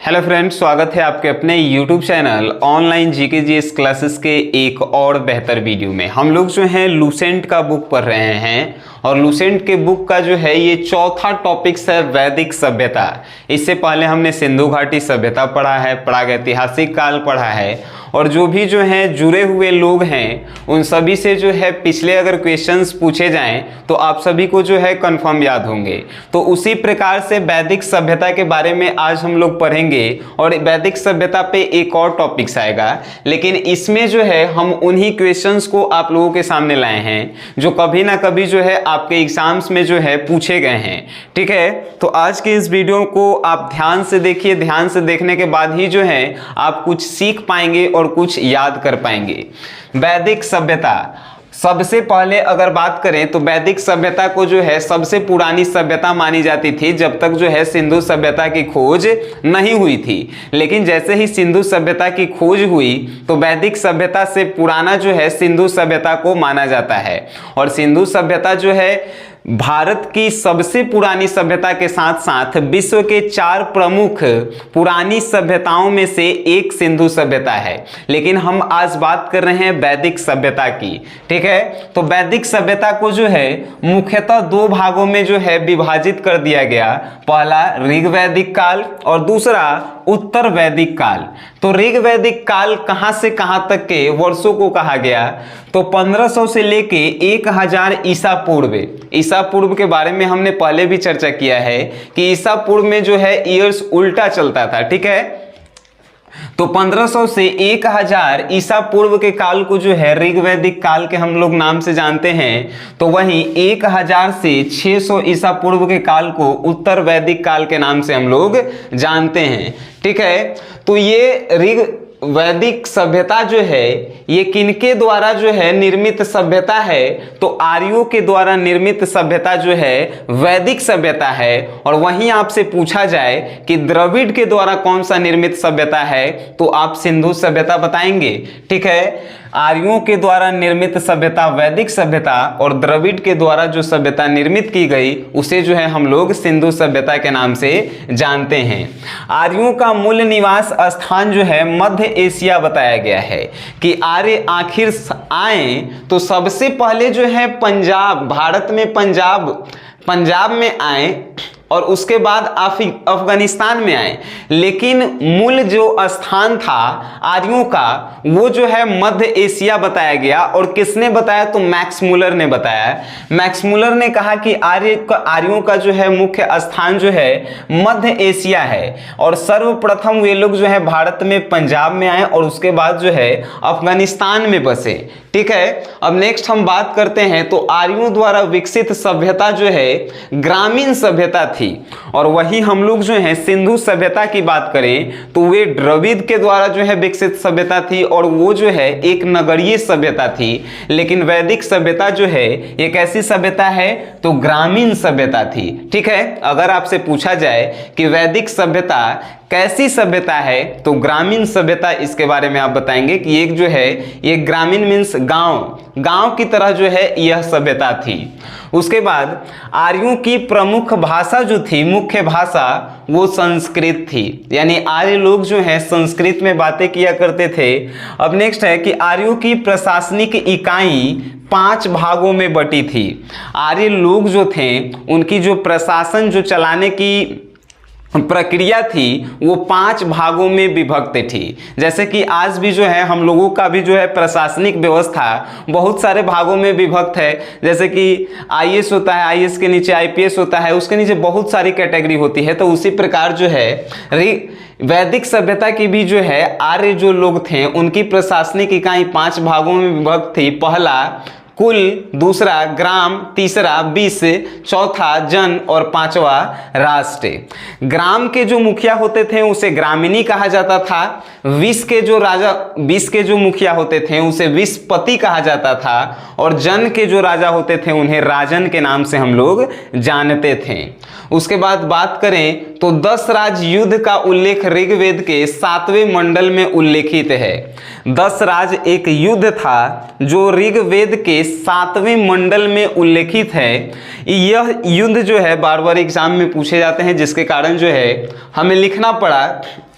Hello friends, स्वागत है आपके अपने YouTube channel online GK GS classes के एक और बेहतर वीडियो में। हम लोग जो है लूसेंट का बुक पढ़ रहे हैं और लूसेंट के बुक का जो है ये चौथा टॉपिक्स है वैदिक सभ्यता। इससे पहले हमने सिंधु घाटी सभ्यता पढ़ा है, प्रागैतिहासिक काल पढ़ा है और जो भी जो है जुड़े हुए लोग हैं उन सभी से जो है पिछले अगर क्वेश्चंस पूछे जाएं तो आप सभी को जो है कंफर्म याद होंगे। तो उसी प्रकार से वैदिक सभ्यता के बारे में आज हम लोग पढ़ेंगे और वैदिक सभ्यता पे एक और टॉपिक्स आएगा, लेकिन इसमें जो है हम उन्हीं क्वेश्चंस को आप लोगों के सामने लाए हैं जो कभी ना कभी जो है आपके एग्जाम्स में जो है पूछे गए हैं। ठीक है, तो आज के इस वीडियो को आप ध्यान से देखिए। ध्यान से देखने के बाद ही जो है आप कुछ सीख पाएंगे और कुछ याद कर पाएंगे। वैदिक सभ्यता, सबसे पहले अगर बात करें तो वैदिक सभ्यता को जो है सबसे पुरानी सभ्यता मानी जाती थी जब तक जो है सिंधु सभ्यता की खोज नहीं हुई थी। लेकिन जैसे ही सिंधु सभ्यता की खोज हुई तो वैदिक सभ्यता से पुराना जो है सिंधु सभ्यता को माना जाता है। और सिंधु सभ्यता जो है भारत की सबसे पुरानी सभ्यता के साथ साथ विश्व के 4 प्रमुख पुरानी सभ्यताओं में से एक सिंधु सभ्यता है। लेकिन हम आज बात कर रहे हैं वैदिक सभ्यता की। ठीक है, तो वैदिक सभ्यता को जो है मुख्यतः 2 भागों में जो है विभाजित कर दिया गया। पहला ऋग वैदिक काल और दूसरा उत्तर वैदिक काल। तो ऋग वैदिक काल कहां से कहां तक के वर्षों को कहा गया तो 1500 से लेके 1000 ईसा पूर्व। ईसा पूर्व के बारे में हमने पहले भी चर्चा किया है कि ईसा पूर्व में जो है ईयर्स उल्टा चलता था। ठीक है, तो 1500 से 1000 ईसा पूर्व के काल को जो है ऋग वैदिक काल के हम लोग नाम से जानते हैं। तो वहीं 1000 से 600 ईसा पूर्व के काल को उत्तर वैदिक काल के नाम से हम लोग जानते हैं। ठीक है, तो ये ऋग वैदिक सभ्यता जो है ये किनके द्वारा जो है निर्मित सभ्यता है तो आर्यों के द्वारा निर्मित सभ्यता जो है वैदिक सभ्यता है। और वहीं आपसे पूछा जाए कि द्रविड़ के द्वारा कौन सा निर्मित सभ्यता है तो आप सिंधु सभ्यता बताएंगे। ठीक है, आर्यों के द्वारा निर्मित सभ्यता वैदिक सभ्यता और द्रविड़ के द्वारा जो सभ्यता निर्मित की गई उसे जो है हम लोग सिंधु सभ्यता के नाम से जानते हैं। आर्यों का मूल निवास स्थान जो है मध्य एशिया बताया गया है कि आर्य आखिर आए तो सबसे पहले जो है पंजाब, भारत में पंजाब में आए और उसके बाद अफगानिस्तान में आए। लेकिन मूल जो स्थान था आर्यों का वो जो है मध्य एशिया बताया गया। और किसने बताया तो मैक्स मुलर ने बताया। मैक्स मुलर ने कहा कि आर्यों का जो है मुख्य स्थान जो है मध्य एशिया है और सर्वप्रथम वे लोग जो है भारत में पंजाब में आए और उसके बाद जो है अफगानिस्तान में बसे। ठीक है, अब नेक्स्ट हम बात करते हैं तो आर्यों द्वारा विकसित सभ्यता जो है ग्रामीण सभ्यता थी। और वही हम लोग जो है सिंधु सभ्यता की बात करें तो वे द्रविड़ के द्वारा जो है विकसित सभ्यता थी और वो जो है एक नगरीय सभ्यता थी। लेकिन वैदिक सभ्यता जो है ये कैसी सभ्यता है तो ग्रामीण सभ्यता थी। ठीक है, अगर आपसे पूछा जाए कि वैदिक सभ्यता कैसी सभ्यता है तो ग्रामीण सभ्यता, इसके बारे में आप बताएंगे कि एक जो है ये ग्रामीण मीन्स गांव की तरह जो है यह सभ्यता थी। उसके बाद आर्यों की प्रमुख भाषा जो थी, मुख्य भाषा, वो संस्कृत थी। यानी आर्य लोग जो है संस्कृत में बातें किया करते थे। अब नेक्स्ट है कि आर्यों की प्रशासनिक इकाई 5 भागों में बटी थी। आर्य लोग जो थे उनकी जो प्रशासन जो चलाने की प्रक्रिया थी वो 5 भागों में विभक्त थी। जैसे कि आज भी जो है हम लोगों का भी जो है प्रशासनिक व्यवस्था बहुत सारे भागों में विभक्त है। जैसे कि आईएएस होता है, आईएएस के नीचे आईपीएस होता है, उसके नीचे बहुत सारी कैटेगरी होती है। तो उसी प्रकार जो है वैदिक सभ्यता की भी जो है आर्य जो लोग थे उनकी प्रशासनिक इकाई 5 भागों में विभक्त थी। पहला कुल, दूसरा ग्राम, तीसरा विष, चौथा जन और 5वां राष्ट्र। ग्राम के जो मुखिया होते थे उसे ग्रामीणी कहा जाता था। विष के जो मुखिया होते थे उसे विषपति कहा जाता था और जन के जो राजा होते थे उन्हें राजन के नाम से हम लोग जानते थे। उसके बाद बात करें तो 10 राज युद्ध का उल्लेख ऋग्वेद के 7वें मंडल में उल्लेखित है। 10 राज एक युद्ध था जो ऋग्वेद के 7वें मंडल में उल्लेखित है। यह युद्ध जो है बार बार एग्जाम में पूछे जाते हैं जिसके कारण जो है हमें लिखना पड़ा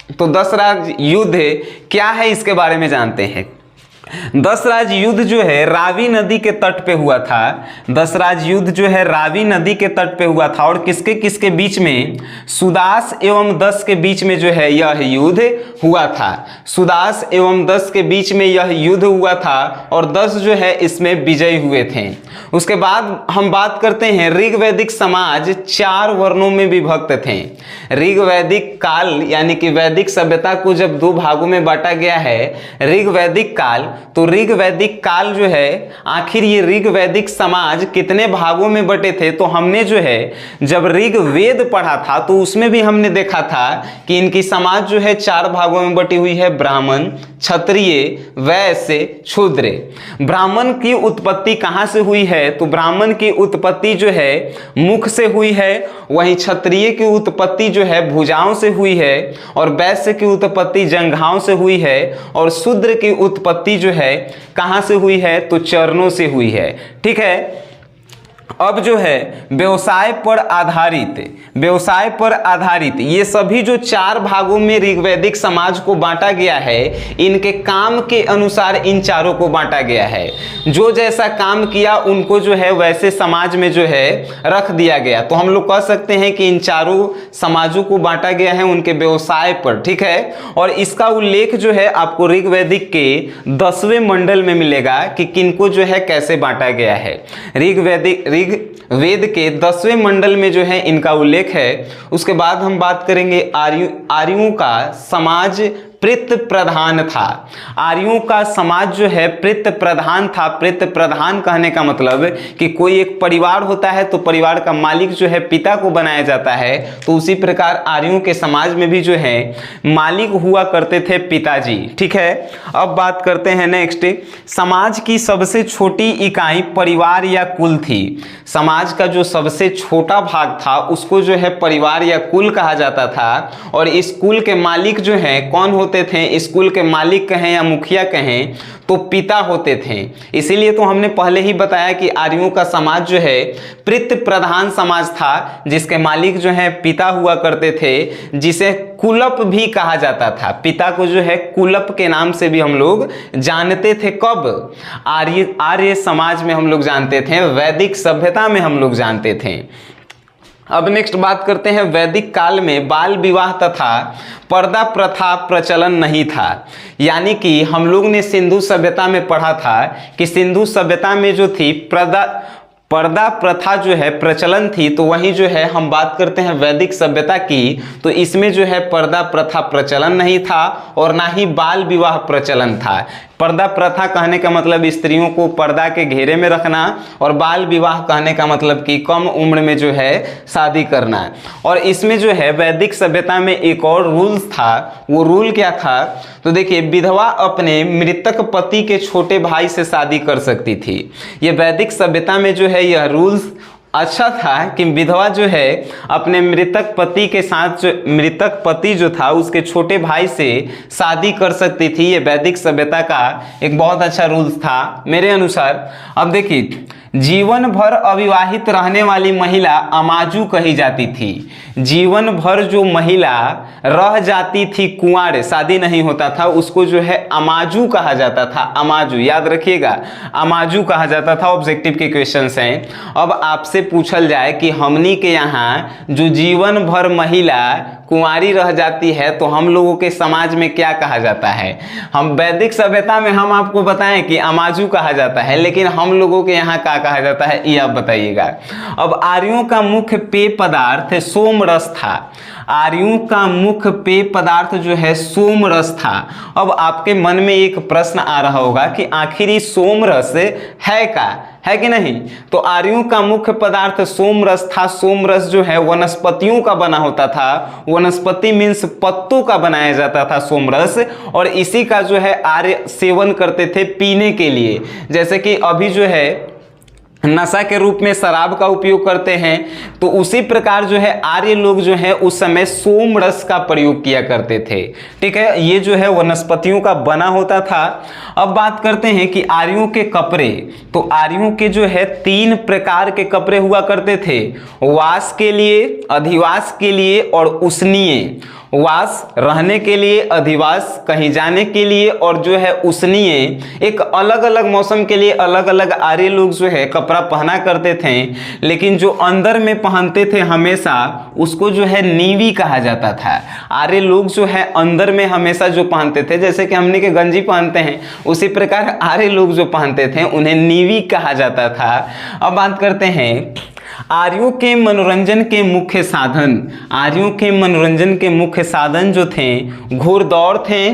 तो दशराज युद्ध क्या है इसके बारे में जानते हैं। दशराज युद्ध जो है रावी नदी के तट पे हुआ था। दशराज युद्ध जो है रावी नदी के तट पे हुआ था और किसके किसके बीच में, सुदास एवं दस के बीच में जो है यह युद्ध हुआ था। सुदास एवं दस के बीच में यह युद्ध हुआ था और दस जो है इसमें विजयी हुए थे। उसके बाद हम बात करते हैं ऋग्वैदिक समाज 4 वर्णों में विभक्त थे। ऋग्वैदिक काल यानी कि वैदिक सभ्यता को जब 2 भागों में बांटा गया है, ऋग्वैदिक काल, तो ऋग्वैदिक काल जो है आखिर ये ऋग्वैदिक समाज कितने भागों में बटे थे। तो हमने जो है जब ऋग्वेद पढ़ा था तो उसमें भी हमने देखा था कि इनकी समाज जो है 4 भागों में बटी हुई है, ब्राह्मण, क्षत्रिय, वैश्य, शूद्र। ब्राह्मण की उत्पत्ति कहाँ से हुई है, तो ब्राह्मण की उत्पत्ति जो है मुख से हुई है, वहीं क्षत्रिय की उत्पत्ति जो है भुजाओं से हुई है, और वैश्य की उत्पत्ति जंघाओं से हुई है, और शूद्र की उत्पत्ति जो है कहाँ से हुई है, तो चरणों से हुई है। ठीक है। अब जो है व्यवसाय पर आधारित ये सभी जो 4 भागों में ऋग्वैदिक समाज को बांटा गया है, इनके काम के अनुसार इन चारों को बांटा गया है। जो जैसा काम किया उनको जो है वैसे समाज में जो है रख दिया गया। तो हम लोग कह सकते हैं कि इन चारों समाजों को बांटा गया है उनके व्यवसाय पर। ठीक है। और इसका उल्लेख जो है आपको ऋग्वैदिक के 10वें मंडल में मिलेगा कि किनको जो है कैसे बांटा गया है। ऋग्वेद के 10वें मंडल में जो है इनका उल्लेख है। उसके बाद हम बात करेंगे आर्यों का समाज प्रेत प्रधान था। आर्यों का समाज जो है प्रेत प्रधान था। प्रेत प्रधान कहने का मतलब कि कोई एक परिवार होता है तो परिवार का मालिक जो है पिता को बनाया जाता है, तो उसी प्रकार आर्यों के समाज में भी जो है मालिक हुआ करते थे पिताजी। ठीक है। अब बात करते हैं नेक्स्ट, समाज की सबसे छोटी इकाई परिवार या कुल थी। समाज का जो सबसे छोटा भाग था उसको जो है परिवार या कुल कहा जाता था, और इस कुल के मालिक जो है कौन होते थे, स्कूल के मालिक कहें या मुखिया कहें तो पिता होते थे। इसीलिए तो हमने पहले ही बताया कि आर्यों का समाज जो है प्रेत प्रधान समाज था, जिसके मालिक जो है पिता हुआ करते थे, जिसे कुलप भी कहा जाता था। पिता को जो है कुलप के नाम से भी हम लोग जानते थे। कब? आर्य समाज में हम लोग जानते थे, वैदिक सभ्यता में हम लोग जानते थे। अब नेक्स्ट बात करते हैं, वैदिक काल में बाल विवाह तथा पर्दा प्रथा प्रचलन नहीं था। यानी कि हम लोग ने सिंधु सभ्यता में पढ़ा था कि सिंधु सभ्यता में जो थी पर्दा प्रथा जो है प्रचलन थी, तो वहीं जो है हम बात करते हैं वैदिक सभ्यता की, तो इसमें जो है पर्दा प्रथा प्रचलन नहीं था और ना ही बाल विवाह प्रचलन था। पर्दा प्रथा कहने का मतलब स्त्रियों को पर्दा के घेरे में रखना, और बाल विवाह कहने का मतलब कि कम उम्र में जो है शादी करना। और इसमें जो है वैदिक सभ्यता में एक और रूल्स था। वो रूल क्या था, तो देखिए विधवा अपने मृतक पति के छोटे भाई से शादी कर सकती थी। ये वैदिक सभ्यता में जो है यह रूल्स अच्छा था कि विधवा जो है अपने मृतक पति के साथ, जो मृतक पति जो था उसके छोटे भाई से शादी कर सकती थी। ये वैदिक सभ्यता का एक बहुत अच्छा रूल्स था मेरे अनुसार। अब देखिए, जीवन भर अविवाहित रहने वाली महिला अमाजू कही जाती थी। जीवन भर जो महिला रह जाती थी कुंवार, शादी नहीं होता था, उसको जो है अमाजू कहा जाता था। अमाजू याद रखिएगा, अमाजू कहा जाता था। ऑब्जेक्टिव के क्वेश्चंस हैं। अब आपसे पूछल जाए कि हमनी के यहाँ जो जीवन भर महिला कुंवारी रह जाती है तो हम लोगों के समाज में क्या कहा जाता है। हम वैदिक सभ्यता में हम आपको बताएं कि अमाजू कहा जाता है, लेकिन हम लोगों के यहाँ क्या कहा जाता है ये आप बताइएगा। अब आर्यों का मुख्य पेय पदार्थ सोमरस था। आर्यों का मुख्य पेय पदार्थ जो है सोमरस था। अब आपके मन में एक प्रश्न आ रहा होगा कि आखिर ये सोमरस है क्या, है कि नहीं। तो आर्यों का मुख्य पदार्थ सोमरस था। सोमरस जो है वनस्पतियों का बना होता था। वनस्पति मीन्स पत्तों का बनाया जाता था सोमरस, और इसी का जो है आर्य सेवन करते थे पीने के लिए। जैसे कि अभी जो है नशा के रूप में शराब का उपयोग करते हैं, तो उसी प्रकार जो है आर्य लोग जो है उस समय सोमरस का प्रयोग किया करते थे। ठीक है, ये जो है वनस्पतियों का बना होता था। अब बात करते हैं कि आर्यों के कपड़े, तो आर्यों के जो है 3 प्रकार के कपड़े हुआ करते थे। वास के लिए, अधिवास के लिए और उष्णीय। वास रहने के लिए, अधिवास कहीं जाने के लिए, और जो है उष्णीय एक अलग अलग मौसम के लिए अलग अलग आर्य लोग जो है कपड़ा पहना करते थे, लेकिन जो अंदर में पहनते थे हमेशा उसको जो है नीवी कहा जाता था। आर्य लोग जो है अंदर में हमेशा जो पहनते थे, जैसे कि हमने के गंजी पहनते हैं उसी प्रकार आर्य लोग जो पहनते थे उन्हें नीवी कहा जाता था। अब बात करते हैं आर्यों के मनोरंजन के मुख्य साधन। आर्यों के मनोरंजन के मुख्य साधन जो थे घोड़दौड़ थे,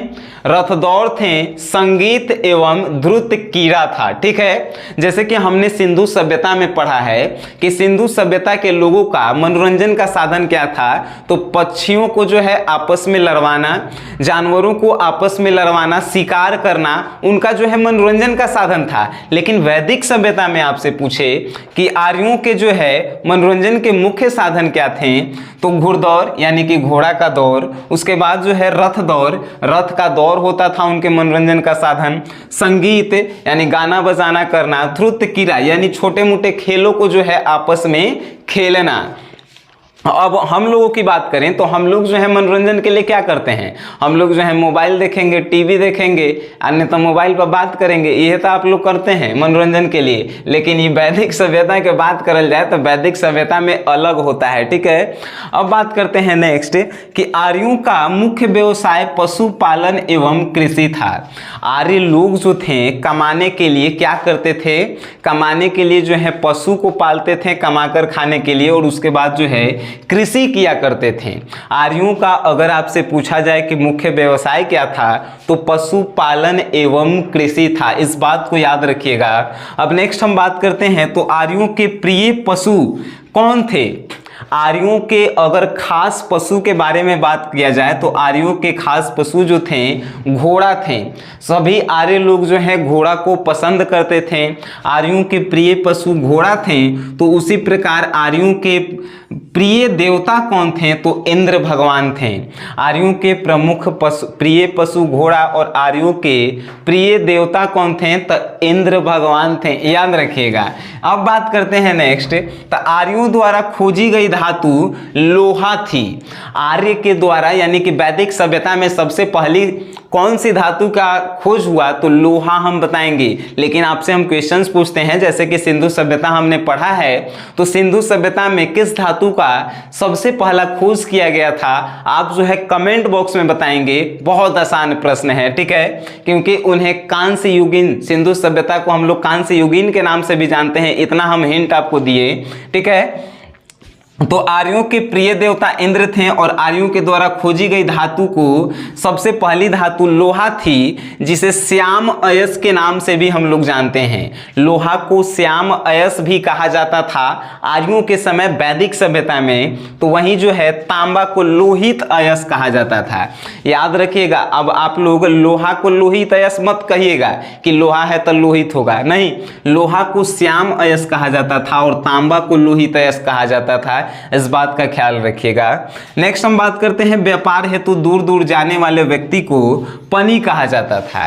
रथ दौड़ थे, संगीत एवं द्रुत कीड़ा था। ठीक है, जैसे कि हमने सिंधु सभ्यता में पढ़ा है कि सिंधु सभ्यता के लोगों का मनोरंजन का साधन क्या था, तो पक्षियों को जो है आपस में लड़वाना, जानवरों को आपस में लड़वाना, शिकार करना उनका जो है मनोरंजन का साधन था। लेकिन वैदिक सभ्यता में आपसे पूछे कि आर्यों के जो है मनोरंजन के मुख्य साधन क्या थे, तो घुड़दौड़ यानी कि घोड़ा का दौड़, उसके बाद जो है रथ दौड़, रथ का दौड़ होता था उनके मनोरंजन का साधन, संगीत यानी गाना बजाना करना, ध्रुत क्रीड़ा यानी छोटे मोटे खेलों को जो है आपस में खेलना। अब हम लोगों की बात करें तो हम लोग जो है मनोरंजन के लिए क्या करते हैं, हम लोग जो है मोबाइल देखेंगे, टीवी देखेंगे, अन्य तो मोबाइल पर बात करेंगे, ये तो आप लोग करते हैं मनोरंजन के लिए। लेकिन ये वैदिक सभ्यता की बात करल जाए तो वैदिक सभ्यता में अलग होता है। ठीक है, अब बात करते हैं नेक्स्ट कि आर्यों का मुख्य व्यवसाय पशुपालन एवं कृषि था। आर्य लोग जो थे कमाने के लिए क्या करते थे, कमाने के लिए जो है पशु को पालते थे कमाकर खाने के लिए, और उसके बाद जो है कृषि किया करते थे। आर्यों का अगर आपसे पूछा जाए कि मुख्य व्यवसाय क्या था तो पशुपालन एवं कृषि था, इस बात को याद रखिएगा। अब नेक्स्ट हम बात करते हैं तो आर्यों के प्रिय पशु कौन थे। आर्यों के अगर खास पशु के बारे में बात किया जाए तो आर्यों के खास पशु जो थे घोड़ा थे। सभी आर्य लोग जो है घोड़ा को पसंद करते थे। आर्यों के प्रिय पशु घोड़ा थे। तो उसी प्रकार आर्यों के प्रिय देवता कौन थे, तो इंद्र भगवान थे। आर्यों के प्रमुख प्रिय पशु घोड़ा और आर्यों के प्रिय देवता कौन थे, तो इंद्र भगवान थे, याद रखिएगा। अब बात करते हैं नेक्स्ट, तो आर्यों द्वारा खोजी गई धातु लोहा थी। आर्य के द्वारा यानी कि वैदिक सभ्यता में सबसे पहली कौन सी धातु का खोज हुआ, तो लोहा हम बताएंगे। लेकिन आपसे हम क्वेश्चंस पूछते हैं, जैसे कि सिंधु सभ्यता हमने पढ़ा है, तो सिंधु सभ्यता में किस धातु का सबसे पहला खोज किया गया था, आप जो है कमेंट बॉक्स में बताएंगे। बहुत आसान प्रश्न है, ठीक है, क्योंकि उन्हें कांस्य युगीन, सिंधु सभ्यता को हम लोग कांस्य युगीन के नाम से भी जानते हैं, इतना हम हिंट आपको दिए। ठीक है, तो आर्यों के प्रिय देवता इंद्र थे और आर्यों के द्वारा खोजी गई धातु को सबसे पहली धातु लोहा थी, जिसे श्याम अयस के नाम से भी हम लोग जानते हैं। लोहा को श्याम अयस भी कहा जाता था आर्यों के समय वैदिक सभ्यता में। तो वहीं जो है तांबा को लोहित अयस कहा जाता था, याद रखिएगा। अब आप लोग लोहा को लोहित अयस मत कहिएगा कि लोहा है तो लोहित होगा, नहीं, लोहा को श्याम अयस कहा जाता था और तांबा को लोहित अयस कहा जाता था, इस बात का ख्याल रखिएगा। नेक्स्ट हम बात करते हैं व्यापार हेतु दूर दूर जाने वाले व्यक्ति को पनी कहा जाता था।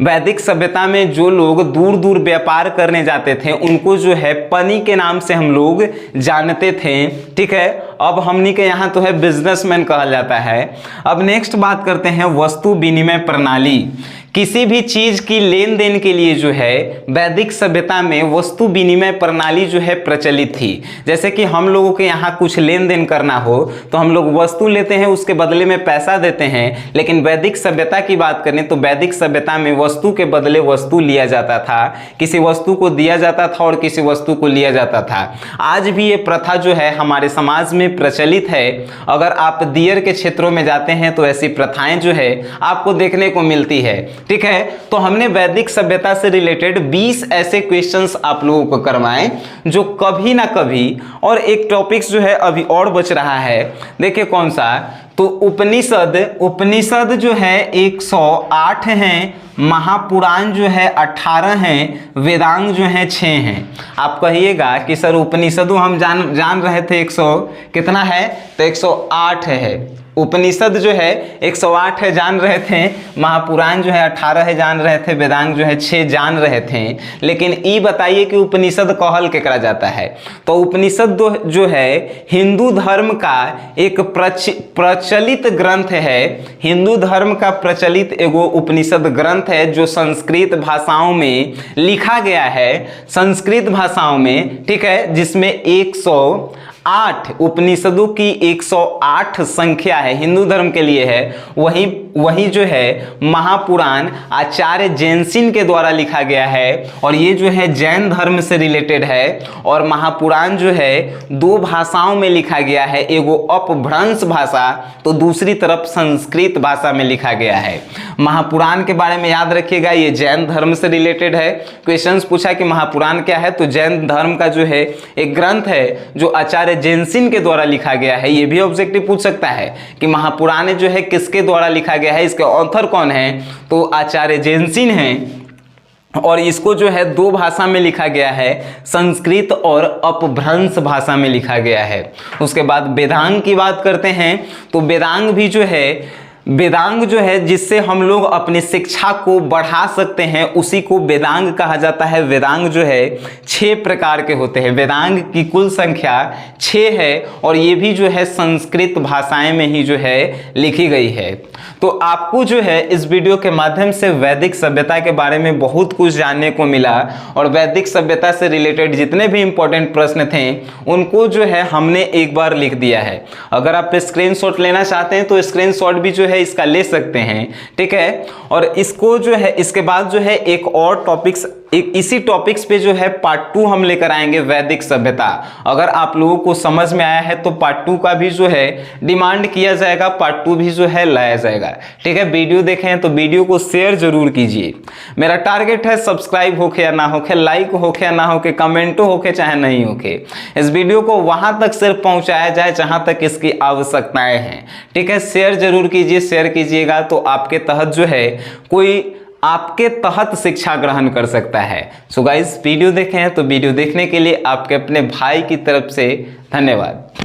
वैदिक सभ्यता में जो लोग दूर दूर व्यापार करने जाते थे उनको जो है पनी के नाम से हम लोग जानते थे। ठीक है, अब हमनी के यहाँ तो है बिजनेसमैन कहा जाता है। अब नेक्स्ट बात करते हैं वस्तु विनिमय प्रणाली। किसी भी चीज की लेन देन के लिए जो है वैदिक सभ्यता में वस्तु विनिमय प्रणाली जो है प्रचलित थी। जैसे कि हम लोगों के यहाँ कुछ लेन देन करना हो तो हम लोग वस्तु लेते हैं, उसके बदले में पैसा देते हैं। लेकिन वैदिक सभ्यता की बात करें तो वैदिक सभ्यता में वस्तु के बदले वस्तु लिया जाता था, किसी वस्तु को दिया जाता था और किसी वस्तु को लिया जाता था। आज भी ये प्रथा जो है हमारे समाज में प्रचलित है। अगर आप दियर के क्षेत्रों में जाते हैं तो ऐसी प्रथाएं जो है आपको देखने को मिलती है। ठीक है, तो हमने वैदिक सभ्यता से रिलेटेड 20 ऐसे क्वेश्चंस आप लोगों को करवाए जो कभी ना कभी, और एक टॉपिक्स जो है अभी और बच रहा है, देखिए कौन सा, तो उपनिषद जो है 108 हैं, महापुराण जो है 18 हैं, वेदांग जो है 6 हैं। आप कहिएगा कि सर उपनिषदों हम जान रहे थे 100 कितना है, तो 108 है। उपनिषद जो है 108 है जान रहे थे, महापुराण जो है 18 है जान रहे थे, वेदांग जो है 6 जान रहे थे। लेकिन ये बताइए कि उपनिषद कहल केकरा जाता है। तो उपनिषद जो है हिंदू धर्म का एक प्रचलित ग्रंथ है। हिंदू धर्म का प्रचलित एगो उपनिषद ग्रंथ है जो संस्कृत भाषाओं में लिखा गया है, संस्कृत भाषाओं में, ठीक है, जिसमें 108 उपनिषदों की 108 संख्या है, हिंदू धर्म के लिए है। वही जो है महापुराण आचार्य जैनसिन के द्वारा लिखा गया है और ये जो है जैन धर्म से रिलेटेड है। और महापुराण जो है 2 भाषाओं में लिखा गया है, एगो अपभ्रंश भाषा तो दूसरी तरफ संस्कृत भाषा में लिखा गया है। महापुराण के बारे में याद रखिएगा, ये जैन धर्म से रिलेटेड है। क्वेश्चंस पूछा कि महापुराण क्या है, तो जैन धर्म का जो है एक ग्रंथ है जो आचार्य जैनसिन के द्वारा लिखा गया है। ये भी ऑब्जेक्टिव पूछ सकता है कि महापुराण जो है किसके द्वारा लिखा गया है, इसके ऑथर कौन है, तो आचार्य जैनसिन हैं। और इसको जो है 2 भाषा में लिखा गया है, संस्कृत और अपभ्रंश भाषा में लिखा गया है। उसके बाद वेदांग की बात करते हैं, तो वेदांग भी जो है, वेदांग जो है जिससे हम लोग अपनी शिक्षा को बढ़ा सकते हैं, उसी को वेदांग कहा जाता है। वेदांग जो है 6 प्रकार के होते हैं, वेदांग की कुल संख्या 6 है और ये भी जो है संस्कृत भाषाएं में ही जो है लिखी गई है। तो आपको जो है इस वीडियो के माध्यम से वैदिक सभ्यता के बारे में बहुत कुछ जानने को मिला और वैदिक सभ्यता से रिलेटेड जितने भी इंपॉर्टेंट प्रश्न थे उनको जो है हमने एक बार लिख दिया है। अगर आप स्क्रीनशॉट लेना चाहते हैं तो स्क्रीनशॉट भी जो है इसका ले सकते हैं, ठीक है। और इसको जो है इसके बाद जो है एक और टॉपिक्स, इसी टॉपिक्स पे जो है पार्ट 2 हम लेकर आएंगे, वैदिक सभ्यता। अगर आप लोगों को समझ में आया है तो पार्ट 2 का भी जो है डिमांड किया जाएगा, पार्ट 2 भी जो है लाया जाएगा, ठीक है। वीडियो देखें तो वीडियो को शेयर जरूर कीजिए। मेरा टारगेट है सब्सक्राइब होके या ना होके, लाइक होके या ना होके, कमेंटो होके चाहे नहीं होके, इस वीडियो को वहां तक सिर्फ पहुंचाया जाए जहां तक इसकी आवश्यकताएं हैं, ठीक है। शेयर जरूर कीजिए, शेयर कीजिएगा तो आपके तहत जो है कोई आपके तहत शिक्षा ग्रहण कर सकता है। सो गाइस, वीडियो देखें तो वीडियो देखने के लिए आपके अपने भाई की तरफ से धन्यवाद।